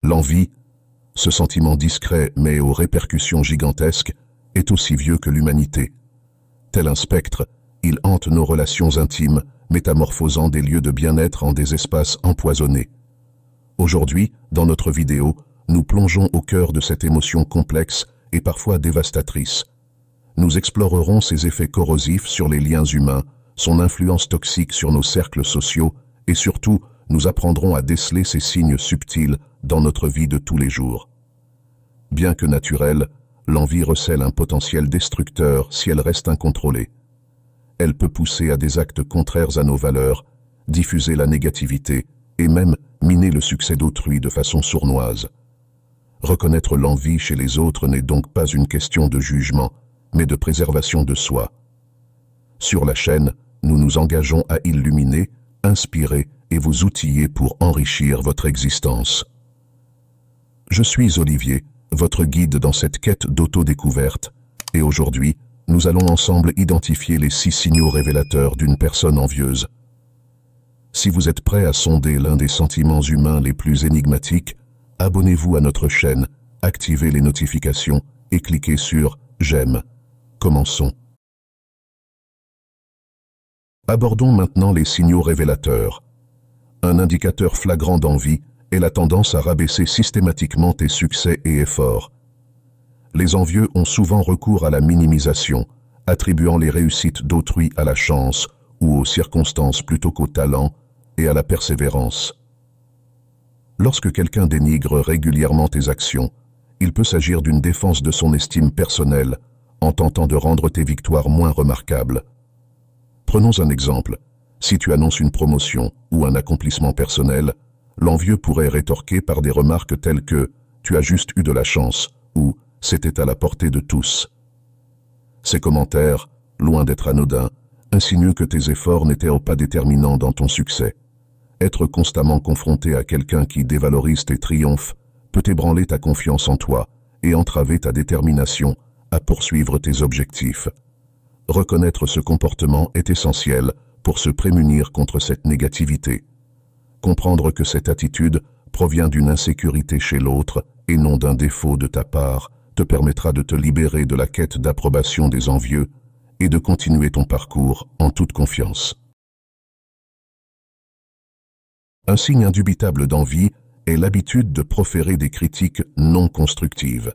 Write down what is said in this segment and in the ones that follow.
L'envie, ce sentiment discret mais aux répercussions gigantesques, est aussi vieux que l'humanité. Tel un spectre, il hante nos relations intimes, métamorphosant des lieux de bien-être en des espaces empoisonnés. Aujourd'hui, dans notre vidéo, nous plongeons au cœur de cette émotion complexe et parfois dévastatrice. Nous explorerons ses effets corrosifs sur les liens humains, son influence toxique sur nos cercles sociaux et surtout, nous apprendrons à déceler ces signes subtils dans notre vie de tous les jours. Bien que naturelle, l'envie recèle un potentiel destructeur si elle reste incontrôlée. Elle peut pousser à des actes contraires à nos valeurs, diffuser la négativité et même miner le succès d'autrui de façon sournoise. Reconnaître l'envie chez les autres n'est donc pas une question de jugement, mais de préservation de soi. Sur la chaîne, nous nous engageons à illuminer, inspirer et vous outiller pour enrichir votre existence. Je suis Olivier, votre guide dans cette quête d'autodécouverte, et aujourd'hui, nous allons ensemble identifier les 6 signaux révélateurs d'une personne envieuse. Si vous êtes prêt à sonder l'un des sentiments humains les plus énigmatiques, abonnez-vous à notre chaîne, activez les notifications et cliquez sur « J'aime ». Commençons. Abordons maintenant les signaux révélateurs. Un indicateur flagrant d'envie est la tendance à rabaisser systématiquement tes succès et efforts. Les envieux ont souvent recours à la minimisation, attribuant les réussites d'autrui à la chance ou aux circonstances plutôt qu'au talent et à la persévérance. Lorsque quelqu'un dénigre régulièrement tes actions, il peut s'agir d'une défense de son estime personnelle en tentant de rendre tes victoires moins remarquables. Prenons un exemple. Si tu annonces une promotion ou un accomplissement personnel, l'envieux pourrait rétorquer par des remarques telles que « tu as juste eu de la chance » ou « c'était à la portée de tous ». Ces commentaires, loin d'être anodins, insinuent que tes efforts n'étaient pas déterminants dans ton succès. Être constamment confronté à quelqu'un qui dévalorise tes triomphes peut ébranler ta confiance en toi et entraver ta détermination à poursuivre tes objectifs. Reconnaître ce comportement est essentiel pour se prémunir contre cette négativité. Comprendre que cette attitude provient d'une insécurité chez l'autre et non d'un défaut de ta part te permettra de te libérer de la quête d'approbation des envieux et de continuer ton parcours en toute confiance. Un signe indubitable d'envie est l'habitude de proférer des critiques non constructives.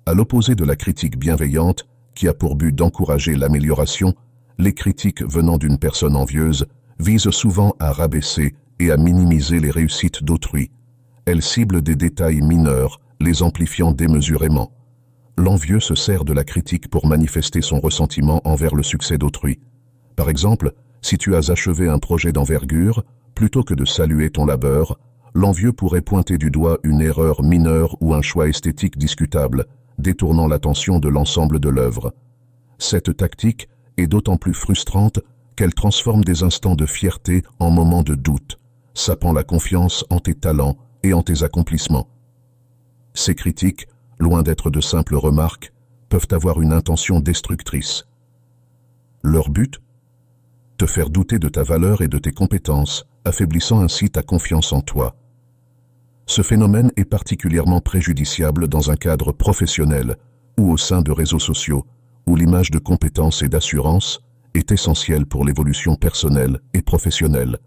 À l'opposé de la critique bienveillante, qui a pour but d'encourager l'amélioration, les critiques venant d'une personne envieuse visent souvent à rabaisser et à minimiser les réussites d'autrui. Elles ciblent des détails mineurs, les amplifiant démesurément. L'envieux se sert de la critique pour manifester son ressentiment envers le succès d'autrui. Par exemple, si tu as achevé un projet d'envergure, plutôt que de saluer ton labeur, l'envieux pourrait pointer du doigt une erreur mineure ou un choix esthétique discutable, détournant l'attention de l'ensemble de l'œuvre. Cette tactique est d'autant plus frustrante qu'elle transforme des instants de fierté en moments de doute, sapant la confiance en tes talents et en tes accomplissements. Ces critiques, loin d'être de simples remarques, peuvent avoir une intention destructrice. Leur but ? Te faire douter de ta valeur et de tes compétences, affaiblissant ainsi ta confiance en toi. Ce phénomène est particulièrement préjudiciable dans un cadre professionnel ou au sein de réseaux sociaux, où l'image de compétence et d'assurance est essentielle pour l'évolution personnelle et professionnelle.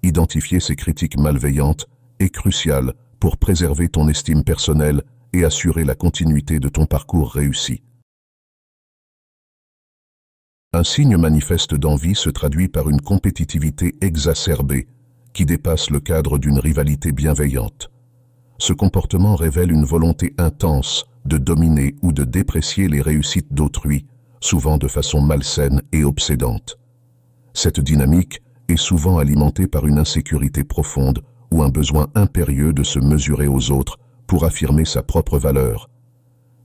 Identifier ces critiques malveillantes est crucial pour préserver ton estime personnelle et assurer la continuité de ton parcours réussi. Un signe manifeste d'envie se traduit par une compétitivité exacerbée qui dépasse le cadre d'une rivalité bienveillante. Ce comportement révèle une volonté intense de dominer ou de déprécier les réussites d'autrui, souvent de façon malsaine et obsédante. Cette dynamique est souvent alimentée par une insécurité profonde ou un besoin impérieux de se mesurer aux autres pour affirmer sa propre valeur.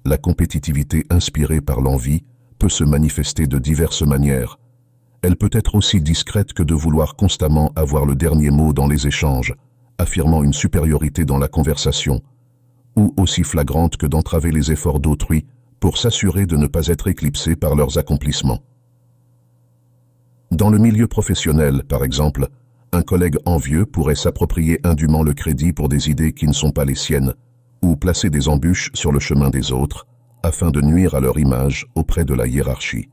La compétitivité inspirée par l'envie peut se manifester de diverses manières. Elle peut être aussi discrète que de vouloir constamment avoir le dernier mot dans les échanges, affirmant une supériorité dans la conversation, ou aussi flagrante que d'entraver les efforts d'autrui pour s'assurer de ne pas être éclipsé par leurs accomplissements. Dans le milieu professionnel, par exemple, Un collègue envieux pourrait s'approprier indûment le crédit pour des idées qui ne sont pas les siennes, ou placer des embûches sur le chemin des autres, afin de nuire à leur image auprès de la hiérarchie.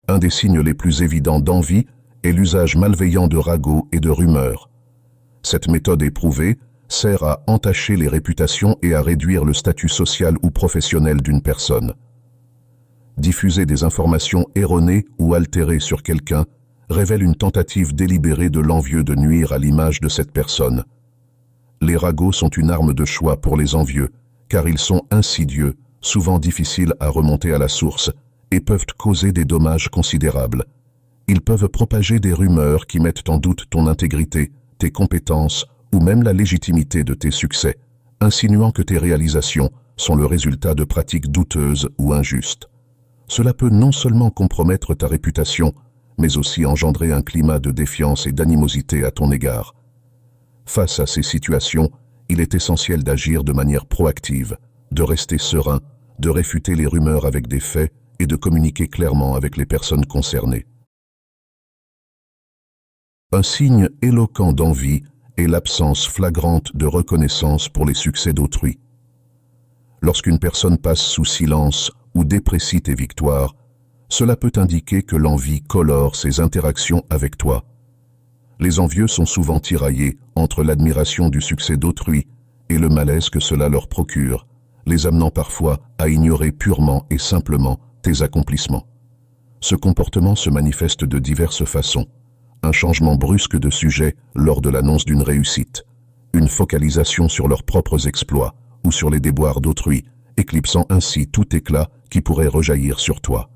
Un des signes les plus évidents d'envie est l'usage malveillant de ragots et de rumeurs. Cette méthode éprouvée sert à entacher les réputations et à réduire le statut social ou professionnel d'une personne. Diffuser des informations erronées ou altérées sur quelqu'un révèle une tentative délibérée de l'envieux de nuire à l'image de cette personne. Les ragots sont une arme de choix pour les envieux, car ils sont insidieux, souvent difficiles à remonter à la source, et peuvent causer des dommages considérables. Ils peuvent propager des rumeurs qui mettent en doute ton intégrité, tes compétences ou même la légitimité de tes succès, insinuant que tes réalisations sont le résultat de pratiques douteuses ou injustes. Cela peut non seulement compromettre ta réputation, mais aussi engendrer un climat de défiance et d'animosité à ton égard. Face à ces situations, il est essentiel d'agir de manière proactive, de rester serein, de réfuter les rumeurs avec des faits et de communiquer clairement avec les personnes concernées. Un signe éloquent d'envie est l'absence flagrante de reconnaissance pour les succès d'autrui. Lorsqu'une personne passe sous silence ou déprécie tes victoires, cela peut indiquer que l'envie colore ses interactions avec toi. Les envieux sont souvent tiraillés entre l'admiration du succès d'autrui et le malaise que cela leur procure, les amenant parfois à ignorer purement et simplement tes accomplissements. Ce comportement se manifeste de diverses façons. Un changement brusque de sujet lors de l'annonce d'une réussite, une focalisation sur leurs propres exploits ou sur les déboires d'autrui, éclipsant ainsi tout éclat qui pourrait rejaillir sur toi.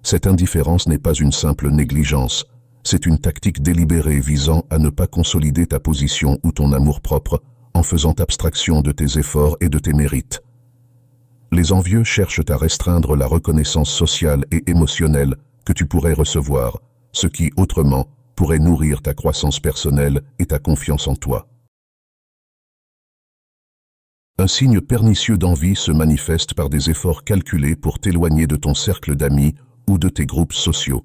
Cette indifférence n'est pas une simple négligence, c'est une tactique délibérée visant à ne pas consolider ta position ou ton amour-propre en faisant abstraction de tes efforts et de tes mérites. Les envieux cherchent à restreindre la reconnaissance sociale et émotionnelle que tu pourrais recevoir, ce qui, autrement, pourrait nourrir ta croissance personnelle et ta confiance en toi. Un signe pernicieux d'envie se manifeste par des efforts calculés pour t'éloigner de ton cercle d'amis ou de tes groupes sociaux.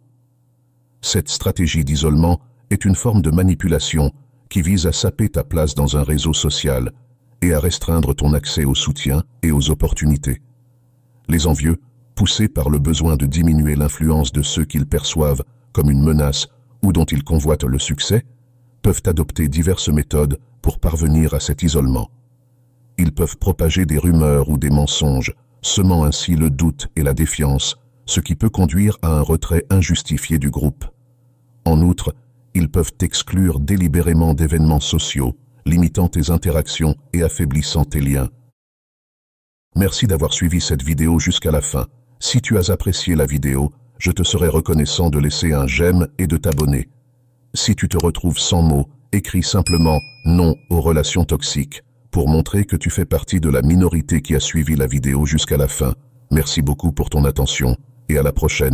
Cette stratégie d'isolement est une forme de manipulation qui vise à saper ta place dans un réseau social et à restreindre ton accès au soutien et aux opportunités. Les envieux, poussés par le besoin de diminuer l'influence de ceux qu'ils perçoivent comme une menace ou dont ils convoitent le succès, peuvent adopter diverses méthodes pour parvenir à cet isolement. Ils peuvent propager des rumeurs ou des mensonges, semant ainsi le doute et la défiance, ce qui peut conduire à un retrait injustifié du groupe. En outre, ils peuvent t'exclure délibérément d'événements sociaux, limitant tes interactions et affaiblissant tes liens. Merci d'avoir suivi cette vidéo jusqu'à la fin. Si tu as apprécié la vidéo, je te serai reconnaissant de laisser un j'aime et de t'abonner. Si tu te retrouves sans mots, écris simplement « non » aux relations toxiques pour montrer que tu fais partie de la minorité qui a suivi la vidéo jusqu'à la fin. Merci beaucoup pour ton attention et à la prochaine.